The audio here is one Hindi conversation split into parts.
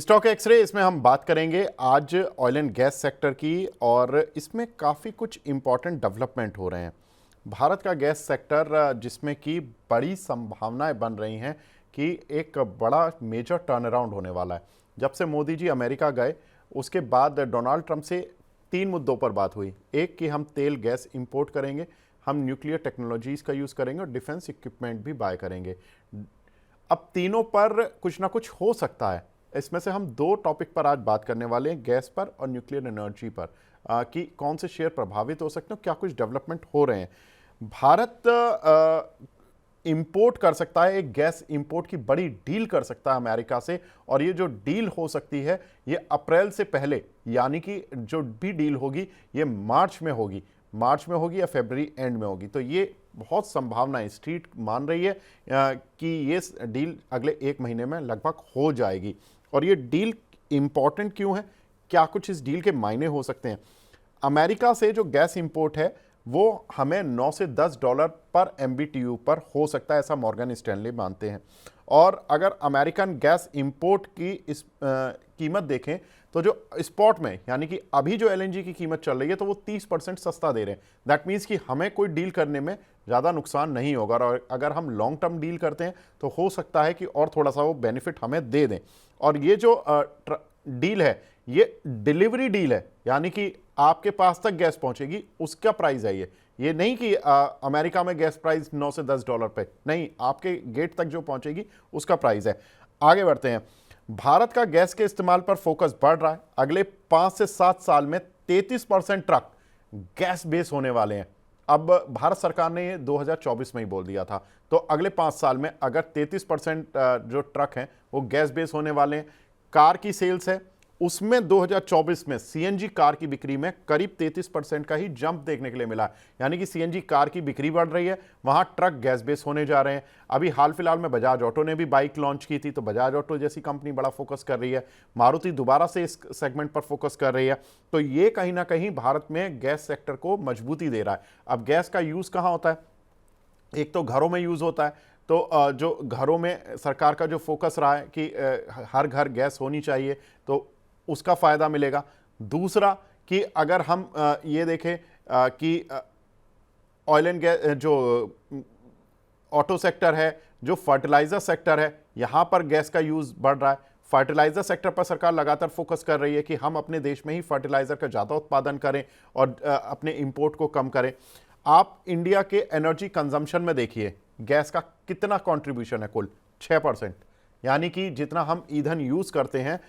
स्टॉक एक्सरे इसमें हम बात करेंगे आज ऑयल एंड गैस सेक्टर की और इसमें काफ़ी कुछ इम्पॉर्टेंट डेवलपमेंट हो रहे हैं। भारत का गैस सेक्टर जिसमें कि बड़ी संभावनाएं बन रही हैं कि एक बड़ा मेजर टर्न अराउंड होने वाला है। जब से मोदी जी अमेरिका गए उसके बाद डोनाल्ड ट्रंप से 3 मुद्दों पर बात हुई। एक कि हम तेल गैस इंपोर्ट करेंगे, हम न्यूक्लियर टेक्नोलॉजीज़ का यूज़ करेंगे और डिफेंस इक्विपमेंट भी बाय करेंगे। अब तीनों पर कुछ ना कुछ हो सकता है। इसमें से हम 2 टॉपिक पर आज बात करने वाले हैं, गैस पर और न्यूक्लियर एनर्जी पर, कि कौन से शेयर प्रभावित हो सकते हैं, क्या कुछ डेवलपमेंट हो रहे हैं। भारत इंपोर्ट कर सकता है, एक गैस इंपोर्ट की बड़ी डील कर सकता है अमेरिका से, और ये जो डील हो सकती है ये अप्रैल से पहले, यानी कि जो भी डील होगी ये मार्च में होगी या फरवरी एंड में होगी। तो ये बहुत संभावना स्ट्रीट मान रही है कि ये डील अगले 1 महीने में लगभग हो जाएगी। और ये डील इंपॉर्टेंट क्यों है, क्या कुछ इस डील के मायने हो सकते हैं। अमेरिका से जो गैस इंपोर्ट है वो हमें 9 से $10 पर MBTU पर हो सकता है, ऐसा मॉर्गन स्टैनली मानते हैं। और अगर अमेरिकन गैस इंपोर्ट की इस कीमत देखें तो जो स्पॉट में, यानी कि अभी जो LNG की कीमत चल रही है, तो वो 30% सस्ता दे रहे हैं। दैट मीन्स कि हमें कोई डील करने में ज़्यादा नुकसान नहीं होगा, और अगर हम लॉन्ग टर्म डील करते हैं तो हो सकता है कि और थोड़ा सा वो बेनिफिट हमें दे दें। और ये जो डील है ये डिलीवरी डील है, यानी कि आपके पास तक गैस पहुंचेगी, उसका प्राइस है ये नहीं कि अमेरिका में गैस प्राइस 9 से $10 पे नहीं, आपके गेट तक जो पहुंचेगी उसका प्राइस है। आगे बढ़ते हैं। भारत का गैस के इस्तेमाल पर फोकस बढ़ रहा है। अगले 5 से 7 साल में 33% ट्रक गैस बेस होने वाले हैं। अब भारत सरकार ने ये 2024 में ही बोल दिया था, तो अगले 5 साल में अगर 33% जो ट्रक हैं वो गैस बेस होने वाले हैं। कार की सेल्स है, उसमें 2024 में CNG कार की बिक्री में करीब 33% का ही जंप देखने के लिए मिला, यानी कि CNG कार की बिक्री बढ़ रही है, वहां ट्रक गैस बेस होने जा रहे हैं। अभी हाल फिलहाल में बजाज ऑटो ने भी बाइक लॉन्च की थी, तो बजाज ऑटो जैसी कंपनी बड़ा फोकस कर रही है। मारुति दोबारा से इस सेगमेंट पर फोकस कर रही है। तो ये कहीं ना कहीं भारत में गैस सेक्टर को मजबूती दे रहा है। अब गैस का यूज कहाँ होता है, एक तो घरों में यूज होता है, तो जो घरों में सरकार का जो फोकस रहा है कि हर घर गैस होनी चाहिए, तो उसका फायदा मिलेगा। दूसरा कि अगर हम ये देखें कि ऑयल एंड गैस, जो ऑटो सेक्टर है, जो फर्टिलाइजर सेक्टर है, यहां पर गैस का यूज बढ़ रहा है। फर्टिलाइजर सेक्टर पर सरकार लगातार फोकस कर रही है कि हम अपने देश में ही फर्टिलाइजर का ज्यादा उत्पादन करें और अपने इंपोर्ट को कम करें। आप इंडिया के एनर्जी कंजम्पशन में देखिए गैस का कितना कंट्रीब्यूशन है, कुल 6%, यानी कि जितना हम ईंधन यूज करते हैं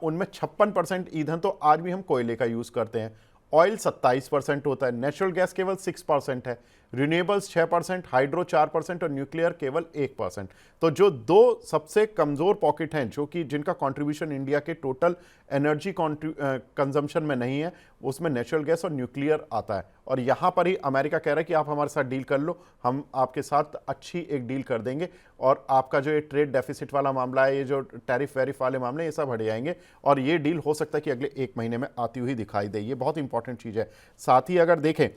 उनमें 56% ईंधन तो आज भी हम कोयले का यूज करते हैं। ऑयल 27% होता है, नेचुरल गैस केवल 6% है, रिन्यूएबल्स 6%, हाइड्रो 4% और न्यूक्लियर केवल 1%। तो जो 2 सबसे कमजोर पॉकेट हैं, जो कि जिनका कंट्रीब्यूशन इंडिया के टोटल एनर्जी कंजम्पशन में नहीं है, उसमें नेचुरल गैस और न्यूक्लियर आता है। और यहां पर ही अमेरिका कह रहा है कि आप हमारे साथ डील कर लो, हम आपके साथ अच्छी एक डील कर देंगे, और आपका जो ये ट्रेड डेफिसिट वाला मामला है, ये जो टैरिफ वेरिफ वाले मामले, ये सब हट जाएंगे। और ये डील हो सकता है कि अगले 1 महीने में आती हुई दिखाई दे। ये बहुत इंपॉर्टेंट चीज़ है। साथ ही अगर देखें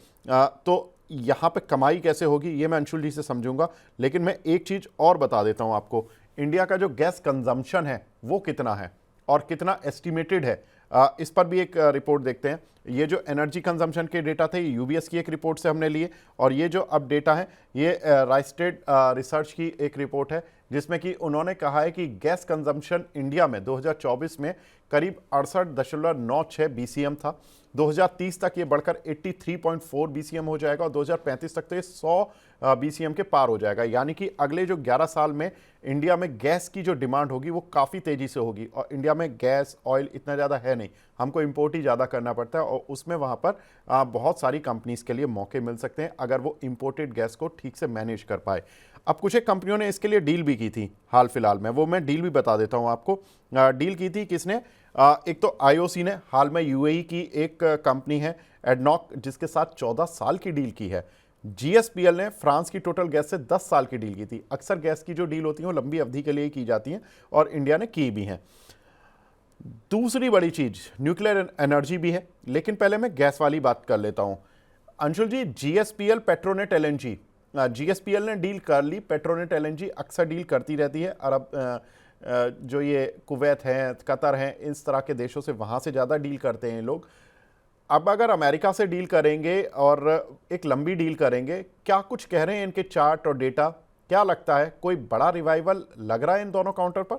तो यहाँ पे कमाई कैसे होगी ये मैं अंशुल जी से समझूंगा, लेकिन मैं एक चीज़ और बता देता हूँ आपको। इंडिया का जो गैस कंजम्पशन है वो कितना है और कितना एस्टिमेटेड है, इस पर भी एक रिपोर्ट देखते हैं। ये जो एनर्जी कंजम्पशन के डेटा थे ये UBS की एक रिपोर्ट से हमने लिए, और ये जो अब डेटा है ये राइस्टेड रिसर्च की एक रिपोर्ट है, जिसमें कि उन्होंने कहा है कि गैस कंजम्पशन इंडिया में 2024 में करीब 68.96 BCM था। 2030 तक ये बढ़कर 83.4 BCM हो जाएगा और 2035 तक तो ये 100 BCM के पार हो जाएगा। यानी कि अगले जो 11 साल में इंडिया में गैस की जो डिमांड होगी वो काफ़ी तेज़ी से होगी। और इंडिया में गैस ऑयल इतना ज़्यादा है नहीं, हमको इंपोर्ट ही ज़्यादा करना पड़ता है, और उसमें वहाँ पर बहुत सारी कंपनीज़ के लिए मौके मिल सकते हैं अगर वो इंपोर्टेड गैस को ठीक से मैनेज कर पाए। अब कुछ एक कंपनियों ने इसके लिए डील भी की थी हाल फिलहाल में, वो मैं डील भी बता देता हूँ आपको। डील की थी किसने, एक तो IOC ने, हाल में UAE की एक कंपनी है एडनॉक, जिसके साथ 14 साल की डील की है। GSPL ने फ्रांस की टोटल गैस से 10 साल की डील की थी। अक्सर गैस की जो डील होती है वो लंबी अवधि के लिए ही की जाती हैं, और इंडिया ने की भी हैं। दूसरी बड़ी चीज न्यूक्लियर एनर्जी भी है, लेकिन पहले मैं गैस वाली बात कर लेता हूं। अंशुल जी, GSPL पेट्रोनेट LNG, GSPL ने डील कर ली, पेट्रोनेट LNG अक्सर डील करती रहती है अरब जो ये कुवैत हैं, कतर हैं, इस तरह के देशों से, वहाँ से ज़्यादा डील करते हैं लोग। अब अगर अमेरिका से डील करेंगे और एक लंबी डील करेंगे, क्या कुछ कह रहे हैं इनके चार्ट और डेटा? क्या लगता है कोई बड़ा रिवाइवल लग रहा है इन दोनों काउंटर पर?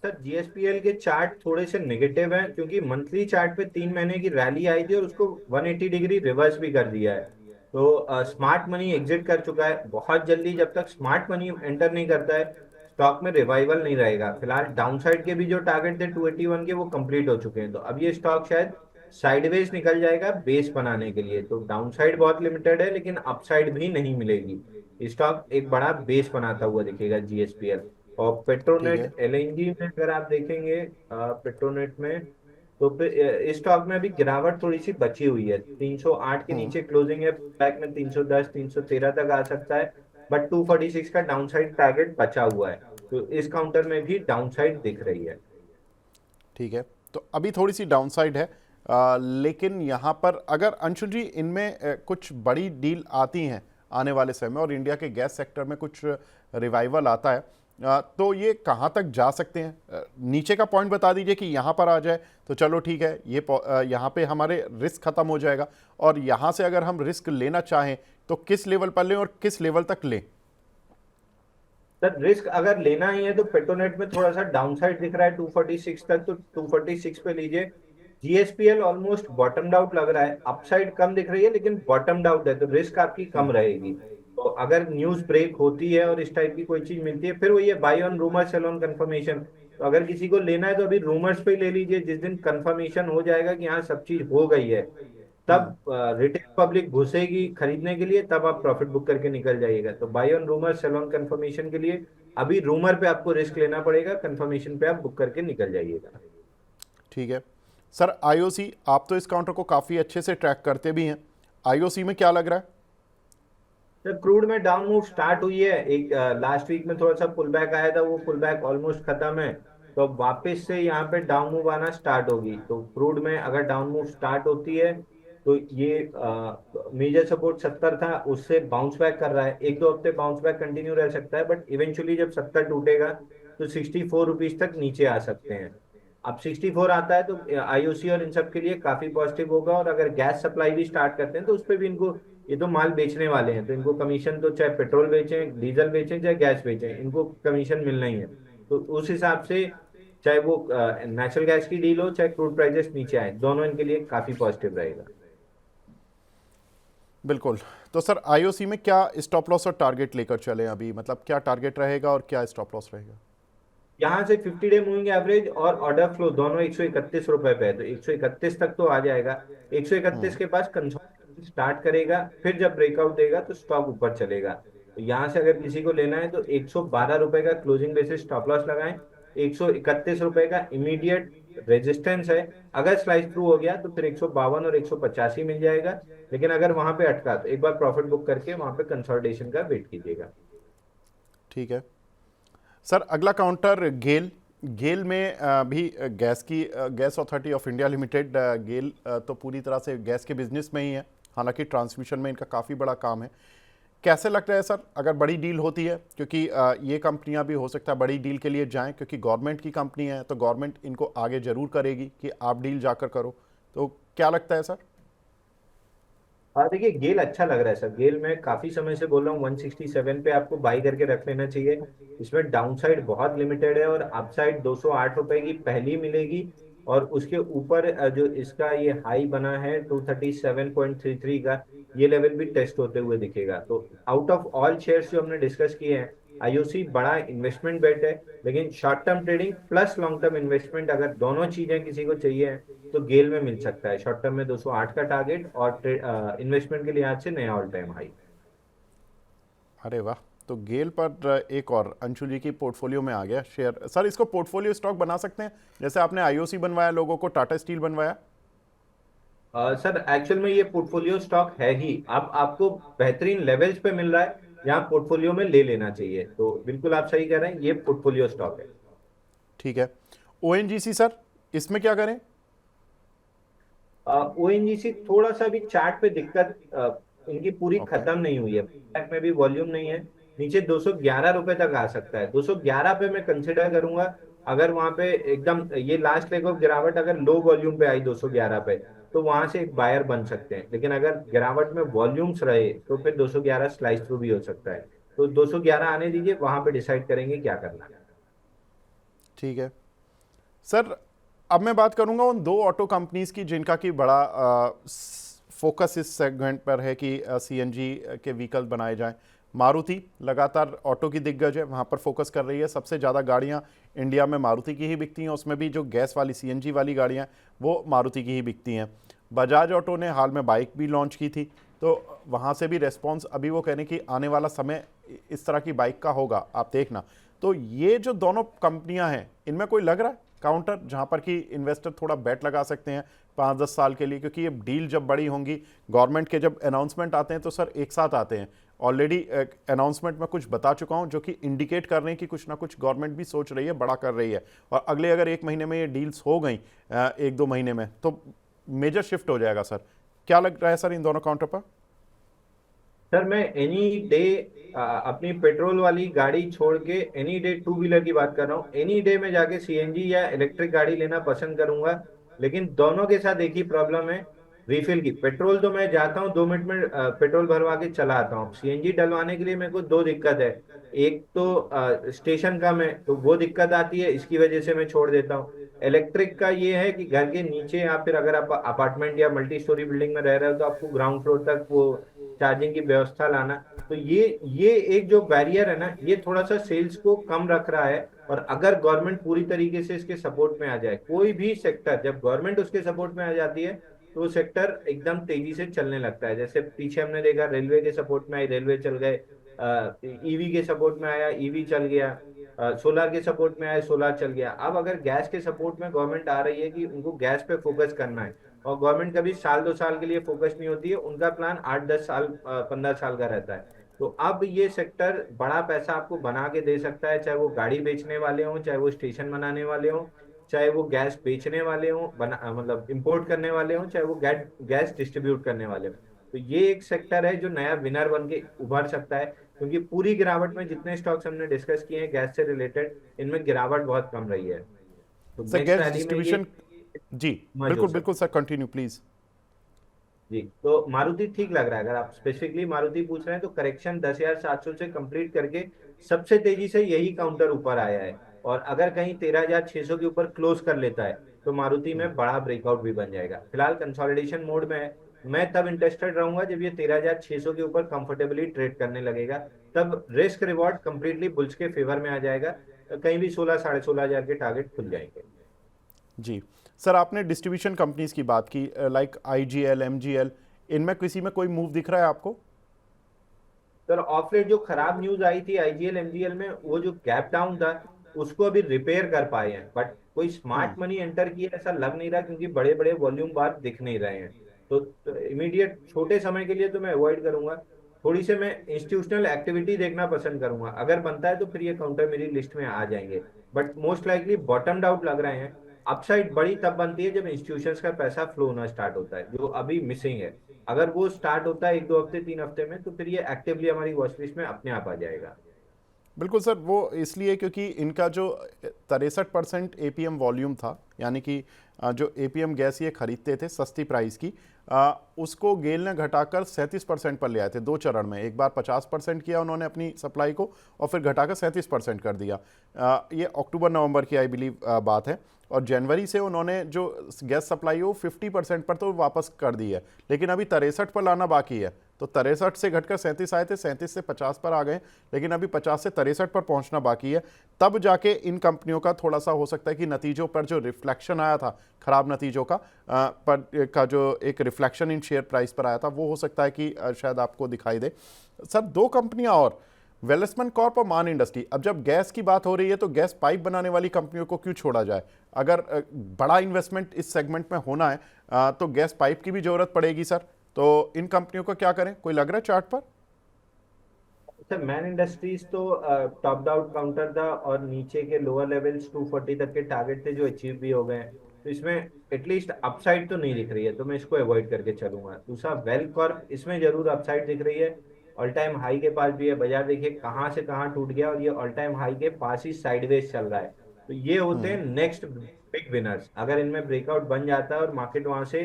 सर जीएसपीएल के चार्ट थोड़े से नेगेटिव हैं, क्योंकि मंथली चार्ट पे 3 महीने की रैली आई थी और उसको 180 डिग्री रिवर्स भी कर दिया है। तो स्मार्ट मनी एग्जिट कर चुका है बहुत जल्दी। जब तक स्मार्ट मनी एंटर नहीं करता है, स्टॉक में रिवाइवल नहीं रहेगा। फिलहाल डाउनसाइड के भी जो टारगेट थे 281 के, वो कंप्लीट हो चुके हैं। तो अब ये स्टॉक शायद साइडवेज निकल जाएगा बेस बनाने के लिए। तो डाउनसाइड बहुत लिमिटेड है, लेकिन अपसाइड भी नहीं मिलेगी। स्टॉक एक बड़ा बेस बनाता हुआ दिखेगा जीएसपीएल। और ठीक पेट्रोनेट है। एलएनजी में अगर आप देखेंगे, पेट्रोनेट में, तो इस स्टॉक में अभी गिरावट थोड़ी सी बची हुई है। 308 के नीचे क्लोजिंग है, बैक में 310 313 तक आ सकता है। बट 246 का डाउनसाइड टारगेट बचा हुआ है। तो इस काउंटर में भी डाउनसाइड दिख रही है। ठीक है, तो अभी थोड़ी सी डाउनसाइड है, लेकिन यहाँ पर अगर अंशुल जी इनमें कुछ बड़ी डील आती हैं आने वाले समय में और इंडिया के गैस सेक्टर में कुछ रिवाइवल आता है, तो ये कहाँ तक जा सकते हैं? नीचे का पॉइंट बता दीजिए कि यहाँ पर आ जाए तो चलो ठीक है, ये यहाँ पे हमारे रिस्क खत्म हो जाएगा, और यहाँ से अगर हम रिस्क लेना चाहें तो किस लेवल पर लें और किस लेवल तक लें? सर रिस्क अगर लेना ही है तो पेट्रोनेट में थोड़ा सा डाउनसाइड दिख रहा है 246 तक, तो 246 पे लीजिए। जीएसपीएल ऑलमोस्ट बॉटम्ड आउट लग रहा है। अपसाइड कम दिख रही है, लेकिन बॉटम्ड आउट है, तो रिस्क आपकी कम रहेगी। तो अगर न्यूज ब्रेक होती है और इस टाइप की कोई चीज मिलती है, फिर वो ये buy on rumour sell on confirmation. तो अगर किसी को लेना है तो अभी रूमर्स पे ही ले लीजिए। जिस दिन कंफर्मेशन हो जाएगा कि हाँ सब चीज हो गई है, तब रिटेल पब्लिक घुसेगी खरीदने के लिए, तब आप प्रॉफिट बुक करके निकल जाइएगा। तो buy on rumour sell on confirmation के लिए अभी रूमर पे आपको रिस्क लेना पड़ेगा, कंफर्मेशन पे आप बुक करके निकल जाइएगा। ठीक है सर, आईओसी, आप तो इस काउंटर को काफ़ी अच्छे से ट्रैक करते भी हैं, आईओसी में क्या लग रहा है? सर क्रूड में डाउन मूव स्टार्ट हुई है। एक लास्ट वीक में थोड़ा सा पुल बैक आया था, वो पुल बैक ऑलमोस्ट खत्म है। तो अब वापस से यहाँ पे डाउन मूव आना स्टार्ट होगी। तो क्रूड में अगर डाउन मूव स्टार्ट होती है, तो ये मेजर सपोर्ट 70 था, उससे बाउंस बैक कर रहा है। एक दो हफ्ते बाउंस बैक कंटिन्यू रह सकता है, बट इवेंचुअली जब 70 टूटेगा तो 64 रुपीज तक नीचे आ सकते हैं। अब 64 आता है तो आईओसी और इन सब के लिए काफी पॉजिटिव होगा। और अगर गैस सप्लाई भी स्टार्ट करते हैं तो उस पर भी इनको, ये तो माल बेचने वाले हैं, तो इनको कमीशन तो चाहे पेट्रोल बेचें, डीजल बेचें, चाहे गैस बेचें, इनको कमीशन मिलना ही है। तो उस हिसाब से चाहे वो नेचुरल गैस की डील हो, चाहे क्रूड प्राइसेस नीचे आए, दोनों इनके लिए काफी पॉजिटिव रहेगा। बिल्कुल। तो सर आईओसी में क्या स्टॉप लॉस और टारगेट लेकर चलें अभी, मतलब क्या टारगेट रहेगा और क्या स्टॉप लॉस रहेगा? यहाँ से 50 डे मूविंग एवरेज और ऑर्डर फ्लो दोनों 131 रुपए पे है, तो 131 तक तो आ जाएगा। 131 के पास कंसोलिडेशन स्टार्ट करेगा, फिर जब ब्रेकआउट देगा तो स्टॉक ऊपर चलेगा। तो यहाँ से अगर किसी को लेना है तो 112 रुपए का क्लोजिंग बेसिस स्टॉप लॉस लगाएं। 131 रुपए का इमीडिएट रेजिस्टेंस है। अगर स्लाइस थ्रू हो गया तो फिर 152 और 185 मिल जाएगा। लेकिन अगर वहां पे अटका तो एक बार प्रॉफिट बुक करके वहां पे कंसोलिडेशन का वेट कीजिएगा। ठीक है सर, अगला काउंटर गेल। गेल में भी gas authority of India limited, GAIL तो पूरी तरह से गैस के बिजनेस में ही है, हालांकि ट्रांसमिशन में इनका काफ़ी बड़ा काम है। कैसे लग रहा है सर अगर बड़ी डील होती है, क्योंकि ये कंपनियां भी हो सकता है बड़ी डील के लिए जाएं, क्योंकि गवर्नमेंट की कंपनी है तो गवर्नमेंट इनको आगे जरूर करेगी कि आप डील जाकर करो, तो क्या लगता है सर? हाँ देखिए, गेल अच्छा लग रहा है सर। गेल मैं काफी समय से बोल रहा हूँ 167 पे आपको बाई करके रख लेना चाहिए। इसमें डाउनसाइड बहुत लिमिटेड है और अपसाइड 208 रुपए की पहली मिलेगी। और उसके ऊपर जो इसका ये हाई बना है 237.33 का, ये लेवल भी टेस्ट होते हुए दिखेगा। तो आउट ऑफ ऑल शेयर्स जो हमने डिस्कस किए हैं, आईओसी बड़ा इन्वेस्टमेंट बेट है। लेकिन short term trading plus long term investment, अगर दोनों चीजें किसी को चाहिए तो गेल में मिल सकता है। शॉर्ट टर्म में 208 का टारगेट, और इन्वेस्टमेंट के लिहाज से नया ऑल टाइम हाई। अरे वाह, तो गेल पर एक और अंशु जी की पोर्टफोलियो में आ गया शेयर। सर इसको पोर्टफोलियो स्टॉक बना सकते हैं, जैसे आपने आईओसी बनवाया लोगों को, टाटा स्टील बनवाया? सर एक्चुअल में ये पोर्टफोलियो स्टॉक है ही। अब आपको बेहतरीन लेवल्स पे मिल रहा है, यहाँ पोर्टफोलियो में ले लेना चाहिए। तो बिल्कुल आप सही कह रहे हैं, ये पोर्टफोलियो स्टॉक है। ठीक है। ओएनजीसी सर, इसमें क्या करें? ओएनजीसी थोड़ा सा भी चार्ट पे दिक्कत, इनकी पूरी ओके। खत्म नहीं हुई है। बैक में भी वॉल्यूम नहीं है। नीचे 211 रुपए तक आ सकता है। 211 पे मैं कंसिडर करूंगा। अगर वहां पे एकदम ये लास्ट लेग ऑफ गिरावट अगर लो वॉल्यूम पे आई 211 पे, तो वहां से एक बायर बन सकते हैं। लेकिन अगर गिरावट में वॉल्यूम्स रहे तो फिर 211 स्लाइस थ्रू भी हो सकता है। तो 211 आने दीजिए, वहां पे डिसाइड करेंगे क्या करना है। ठीक है सर। अब मैं बात करूंगा उन दो ऑटो कंपनीज की जिनका कि बड़ा फोकस इस सेगमेंट पर है कि सीएनजी के व्हीकल बनाए जाएं। मारुति लगातार ऑटो की दिग्गज है, वहां पर फोकस कर रही है। सबसे ज़्यादा गाड़ियां इंडिया में मारुति की ही बिकती हैं, उसमें भी जो गैस वाली सीएनजी वाली गाड़ियां वो मारुति की ही बिकती हैं। बजाज ऑटो ने हाल में बाइक भी लॉन्च की थी, तो वहाँ से भी रेस्पॉन्स अभी वो कहने कि आने वाला समय इस तरह की बाइक का होगा, आप देखना। तो ये जो दोनों कंपनियां हैं, इनमें कोई लग रहा है काउंटर जहां पर कि इन्वेस्टर थोड़ा बेट लगा सकते हैं 5-10 साल के लिए? क्योंकि ये डील जब बड़ी होंगी, गवर्नमेंट के जब अनाउंसमेंट आते हैं तो सर एक साथ आते हैं। ऑलरेडी अनाउंसमेंट में कुछ बता चुका हूं जो कि इंडिकेट कर रहे हैं कि कुछ ना कुछ गवर्नमेंट भी सोच रही है, बड़ा कर रही है। और अगले अगर 1 महीने में ये डील्स हो गई, 1-2 महीने में, तो मेजर शिफ्ट हो जाएगा सर। क्या लग रहा है सर इन दोनों काउंटर पर? सर मैं एनी डे अपनी पेट्रोल वाली गाड़ी छोड़ के एनी डे टू व्हीलर की बात कर रहा हूँ, एनी डे में जाके सीएनजी या इलेक्ट्रिक गाड़ी लेना पसंद करूंगा। लेकिन दोनों के साथ एक ही प्रॉब्लम है, रिफिल की। पेट्रोल तो मैं जाता हूँ 2 मिनट में पेट्रोल भरवा के चला आता हूँ। सीएनजी डलवाने के लिए मेरे को दो दिक्कत है। एक तो स्टेशन कम है, तो वो दिक्कत आती है, इसकी वजह से मैं छोड़ देता हूँ। इलेक्ट्रिक का ये है कि घर के नीचे या फिर अगर आप अपार्टमेंट या मल्टी स्टोरी बिल्डिंग में रह रहे हो तो आपको ग्राउंड फ्लोर तक वो चार्जिंग की व्यवस्था लाना। तो ये एक जो बैरियर है ना, ये थोड़ा सा सेल्स को कम रख रहा है। और अगर गवर्नमेंट पूरी तरीके से इसके सपोर्ट में आ जाए, कोई भी सेक्टर जब गवर्नमेंट उसके सपोर्ट में आ जाती है तो वो सेक्टर एकदम तेजी से चलने लगता है। जैसे पीछे हमने देखा, रेलवे के सपोर्ट में आई, रेलवे चल गए। ईवी के सपोर्ट में आया, ईवी चल गया। सोलर के सपोर्ट में आया, सोलर चल गया। अब अगर गैस के सपोर्ट में गवर्नमेंट आ रही है कि उनको गैस पे फोकस करना है, और गवर्नमेंट कभी साल 2 साल के लिए फोकस नहीं होती है, उनका प्लान 8-10 साल 15 साल का रहता है। तो अब ये सेक्टर बड़ा पैसा आपको बना के दे सकता है, चाहे वो गाड़ी बेचने वाले हों, चाहे वो स्टेशन बनाने वाले हों, चाहे वो गैस बेचने वाले हों, मतलब इंपोर्ट करने वाले हों, चाहे वो गैस डिस्ट्रीब्यूट करने वाले हों। तो ये एक सेक्टर है जो नया विनर बन के उभर सकता है। क्योंकि पूरी गिरावट में जितने स्टॉक्स हमने डिस्कस किए हैं गैस से रिलेटेड, इनमें गिरावट बहुत कम रही है। तो सर नेक्स्ट गैस रैली में ये डिस्ट्रीब्यूशन, जी मर्ज हो बिल्कुल सकता बिल्कुल है। Sir, continue please. जी, तो मारुति ठीक लग रहा है। अगर आप स्पेसिफिकली मारुति पूछ रहे हैं तो करेक्शन 10,700 से कंप्लीट करके सबसे तेजी से यही काउंटर ऊपर आया है। और अगर कहीं 13,600 के ऊपर क्लोज कर लेता है तो मारुति में बड़ा ब्रेकआउट भी बन जाएगा। फिलहाल कंसोलिडेशन मोड में है। मैं तब इंटरेस्टेड रहूंगा जब ये 13,600 के ऊपर कंफर्टेबली ट्रेड करने लगेगा। तब रिस्क रिवॉर्ड कंप्लीटली बुल्स के फेवर में आ जाएगा। कहीं भी 16-16,500 के टारगेट खुल जाएंगे। जी सर, आपने डिस्ट्रीब्यूशन कंपनीज की बात की, लाइक आईजीएल, एमजीएल, इनमें किसी में कोई मूव दिख रहा है आपको? सर ऑफ लेट जो खराब न्यूज आई थी आईजीएल एमजीएल में, वो जो गैप डाउन था उसको अभी रिपेयर कर पाए हैं। बट कोई स्मार्ट मनी एंटर किया ऐसा लग नहीं रहा, क्योंकि बड़े बड़े वॉल्यूम बार दिख नहीं रहे हैं। तो इमीडिएट छोटे समय के लिए तो मैं अवॉइड करूंगा। थोड़ी से मैं इंस्टीट्यूशनल एक्टिविटी देखना पसंद करूंगा। अगर बनता है तो फिर ये काउंटर मेरी लिस्ट में आ जाएंगे। But most likely bottom out लग रहे हैं। अपसाइड बड़ी तब बनती है जब इंस्टीट्यूशंस का पैसा फ्लो होना स्टार्ट होता है, जो अभी मिसिंग है। अगर वो स्टार्ट होता है 1-2 हफ्ते 3 हफ्ते में, तो फिर ये एक्टिवली हमारी वॉच लिस्ट में अपने आप आ जाएगा। बिल्कुल सर, वो इसलिए क्योंकि इनका जो 63% एपीएम वॉल्यूम था, यानी कि जो एपीएम गैस ये खरीदते थे सस्ती प्राइस की, उसको गेल ने घटाकर 37% पर ले आए थे 2 चरण में। एक बार 50% किया उन्होंने अपनी सप्लाई को, और फिर घटाकर 37% कर दिया। ये अक्टूबर नवंबर की आई बिलीव बात है। और जनवरी से उन्होंने जो गैस सप्लाई है वो 50% पर तो वापस कर दी है, लेकिन अभी 63 पर लाना बाकी है। तो 63 से घटकर 37 आए थे, 37 से 50 पर आ गए, लेकिन अभी 50 से 63 पर पहुंचना बाकी है। तब जाके इन कंपनियों का थोड़ा सा हो सकता है कि नतीजों पर जो रिफ्लेक्शन आया था, खराब नतीजों का पर का जो एक रिफ्लेक्शन इन शेयर प्राइस पर आया था, वो हो सकता है कि शायद आपको दिखाई दे। सर दो कंपनियां और, वेलस्पन कॉर्प और मान इंडस्ट्री। अब जब गैस की बात हो रही है तो गैस पाइप बनाने वाली कंपनियों को क्यों छोड़ा जाए? अगर बड़ा इन्वेस्टमेंट इस सेगमेंट में होना है तो गैस पाइप की भी जरूरत पड़ेगी सर। तो इन कंपनियों का क्या करें, कोई लग रहा है चार्ट पर? सर मैन इंडस्ट्रीज तो टॉप आउट काउंटर था, और नीचे के लोअर लेवल्स 240 तक के टारगेट थे जो अचीव भी हो गए हैं। तो इसमें एटलीस्ट अपसाइड तो नहीं दिख रही है, तो मैं इसको अवॉइड करके चलूंगा। दूसरा वेल कॉर्प, इसमें जरूर अपसाइड दिख रही है। ऑल टाइम हाई के पास भी है। बाजार देखिए कहाँ से कहाँ टूट गया, और ये ऑल टाइम हाई के पास ही साइडवेज चल रहा है। तो ये होते हैं नेक्स्ट बिग विनर्स। अगर इनमें ब्रेकआउट बन जाता है और मार्केट वहां से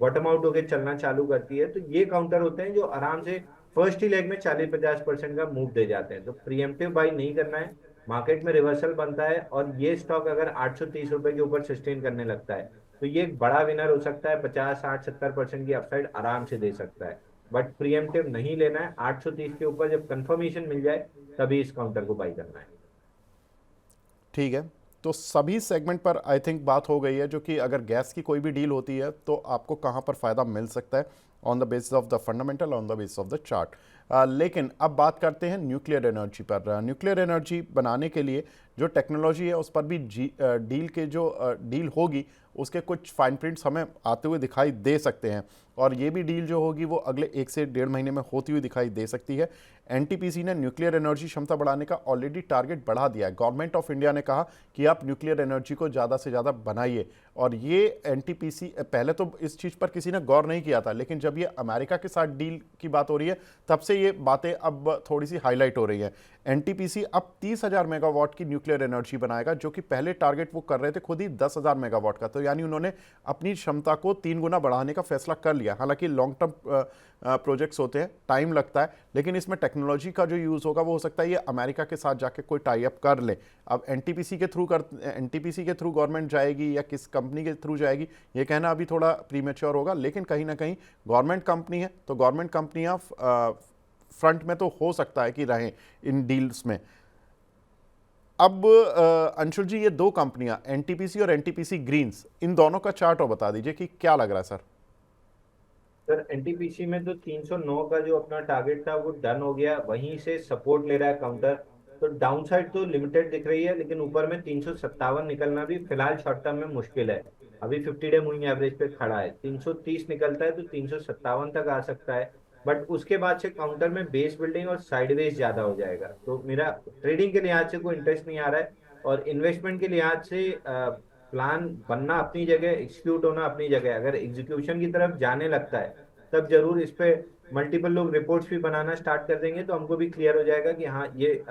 बॉटम आउट होकर चलना चालू करती है, तो ये काउंटर होते हैं जो आराम से फर्स्ट ही लेग में 40-50% का मूव दे जाते हैं। तो प्रीएम्प्टिव बाई नहीं करना है। मार्केट में रिवर्सल बनता है और ये स्टॉक अगर 830 रुपए के ऊपर सस्टेन करने लगता है, तो ये एक बड़ा विनर हो सकता है। 50, 60, 70% की अपसाइड आराम से दे सकता है। बट प्रीएम्प्टिव नहीं लेना है। 830 के ऊपर जब कंफर्मेशन मिल जाए तभी इस काउंटर को बाई करना है। ठीक है, तो सभी सेगमेंट पर आई थिंक बात हो गई है, जो कि अगर गैस की कोई भी डील होती है तो आपको कहाँ पर फ़ायदा मिल सकता है on the basis of the fundamental, on the basis of the chart. लेकिन अब बात करते हैं न्यूक्लियर एनर्जी पर। न्यूक्लियर एनर्जी बनाने के लिए जो टेक्नोलॉजी है उस पर भी डील के जो डील होगी उसके कुछ फाइन प्रिंट्स हमें आते हुए दिखाई दे सकते हैं, और ये भी डील जो होगी वो अगले 1 से 1.5 महीने में होती हुई दिखाई दे सकती है। एनटीपीसी ने न्यूक्लियर एनर्जी क्षमता बढ़ाने का ऑलरेडी टारगेट बढ़ा दिया है। गवर्नमेंट ऑफ इंडिया ने कहा कि आप न्यूक्लियर एनर्जी को ज़्यादा से ज़्यादा बनाइए, और ये एनटीपीसी पहले तो इस चीज़ पर किसी ने गौर नहीं किया था, लेकिन जब ये अमेरिका के साथ डील की बात हो रही है तब से ये बातें अब थोड़ी सी हाईलाइट हो रही हैं। एनटीपीसी अब 30,000 मेगावाट की न्यूक्लियर एनर्जी बनाएगा, जो कि पहले टारगेट वो कर रहे थे खुद ही 10,000 मेगावाट का। तो यानी उन्होंने अपनी क्षमता को 3 गुना बढ़ाने का फैसला कर लिया। हालांकि लॉन्ग टर्म प्रोजेक्ट्स होते हैं, टाइम लगता है, लेकिन इसमें टेक्नोलॉजी का जो यूज़ होगा वो हो सकता है ये अमेरिका के साथ जाके कोई टाई अप कर ले। अब एनटीपीसी के थ्रू गवर्नमेंट जाएगी या किस कंपनी के थ्रू जाएगी ये कहना अभी थोड़ा प्रीमेच्योर होगा, लेकिन कहीं ना कहीं गवर्नमेंट कंपनी है तो गवर्नमेंट कंपनियां फ्रंट में तो हो सकता है कि रहें इन डील्स में। अब अंशुल जी, ये दो कंपनियां एनटीपीसी और एनटीपीसी ग्रीन्स, इन दोनों का चार्ट और बता दीजिए कि क्या लग रहा है सर। सर एनटीपीसी में तो 309 का जो अपना टारगेट था वो डन हो गया, वहीं से सपोर्ट ले रहा है काउंटर। तो डाउन साइड तो लिमिटेड दिख रही है, लेकिन ऊपर में 357 निकलना भी फिलहाल शॉर्ट टर्म में मुश्किल है। अभी 50 डे मूविंग एवरेज पे खड़ा है। 330 निकलता है तो 357 तक आ सकता है। बट उसके बाद से काउंटर में बेस बिल्डिंग और साइडवेज ज्यादा हो जाएगा। तो मेरा ट्रेडिंग के लिहाज से कोई इंटरेस्ट नहीं आ रहा है, और इन्वेस्टमेंट के लिहाज से प्लान बनना अपनी जगह, एग्जीक्यूट होना अपनी जगह। अगर एग्जीक्यूशन की तरफ जाने लगता है तब जरूर इस पे मल्टीपल लोग रिपोर्ट्स भी बनाना स्टार्ट कर देंगे, तो हमको भी क्लियर हो जाएगा कि हाँ ये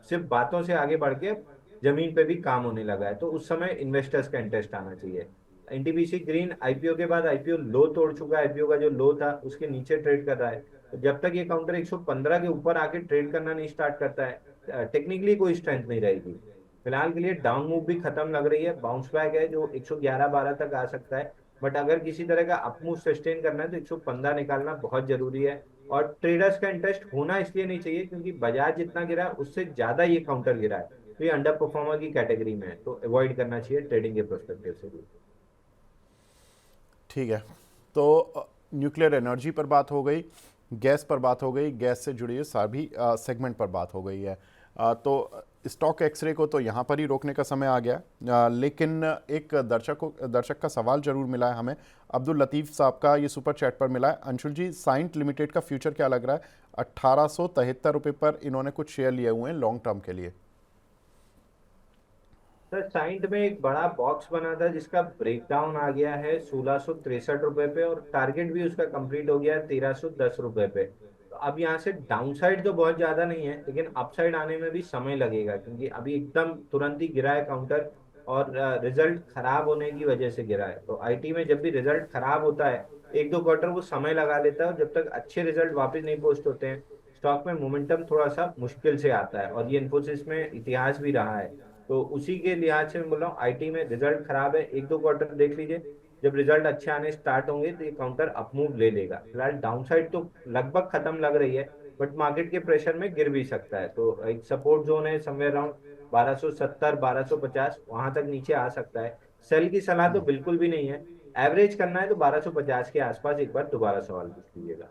सिर्फ बातों से आगे बढ़ के जमीन पे भी काम होने लगा है। तो उस समय इन्वेस्टर्स का इंटरेस्ट आना चाहिए। एनटीपीसी ग्रीन आईपीओ के बाद आईपीओ लो तोड़ चुका है। आईपीओ का जो लो था उसके नीचे ट्रेड कर रहा है। तो जब तक ये काउंटर 115 के ऊपर आके ट्रेड करना नहीं स्टार्ट करता है, टेक्निकली कोई स्ट्रेंथ नहीं रहेगी। फिलहाल के लिए डाउन मूव भी खत्म लग रही है। बाउंस बैक है जो 111-12 तक आ सकता है। बट अगर किसी तरह का अपमूव सस्टेन करना है तो 115 निकालना बहुत जरूरी है। और ट्रेडर्स का इंटरेस्ट होना इसलिए नहीं चाहिए क्योंकि बाजार जितना गिरा उससे ज्यादा ये काउंटर गिरा है। तो ये अंडर परफॉर्मर की कैटेगरी में है, तो अवॉइड करना चाहिए ट्रेडिंग के प्रोस्पेक्टिव से भी। ठीक है, तो न्यूक्लियर एनर्जी पर बात हो गई, गैस पर बात हो गई, गैस से जुड़ी हुई सभी सेगमेंट पर बात हो गई है। तो स्टॉक एक्सरे को तो यहाँ पर ही रोकने का समय आ गया। लेकिन एक दर्शक का सवाल जरूर मिला है हमें, अब्दुल लतीफ़ साहब का, ये सुपर चैट पर मिला है। अंशुल जी, साइंट लिमिटेड का फ्यूचर क्या लग रहा है? 1873 रुपये पर इन्होंने कुछ शेयर लिए हुए हैं लॉन्ग टर्म के लिए। सर साइंट में एक बड़ा बॉक्स बना था जिसका ब्रेकडाउन आ गया है 1663 रुपए पे, और टारगेट भी उसका कंप्लीट हो गया है 1310 रुपए पे। तो अब यहाँ से डाउन साइड तो बहुत ज्यादा नहीं है, लेकिन अपसाइड आने में भी समय लगेगा क्योंकि अभी एकदम तुरंत ही गिरा है काउंटर, और रिजल्ट खराब होने की वजह से गिरा है। तो आईटी में जब भी रिजल्ट खराब होता है 1-2 क्वार्टर वो समय लगा लेता है, और जब तक अच्छे रिजल्ट वापस नहीं पोस्ट होते हैं स्टॉक में मोमेंटम थोड़ा सा मुश्किल से आता है। और ये इन्फोसिस में इतिहास भी रहा है। तो उसी के लिहाज से मैं बोल रहा हूँ आईटी में रिजल्ट खराब है, 1-2 क्वार्टर देख लीजिए। जब रिजल्ट अच्छे आने स्टार्ट होंगे तो ये काउंटर अपमूव ले लेगा। फिलहाल डाउन साइड तो लगभग खत्म लग रही है, बट मार्केट के प्रेशर में गिर भी सकता है। तो एक सपोर्ट जोन है समवेयर अराउंड 1270-1250, वहां तक नीचे आ सकता है। सेल की सलाह तो बिल्कुल भी नहीं है। एवरेज करना है तो 1250 के आसपास एक बार दोबारा सवाल पूछ लीजिएगा।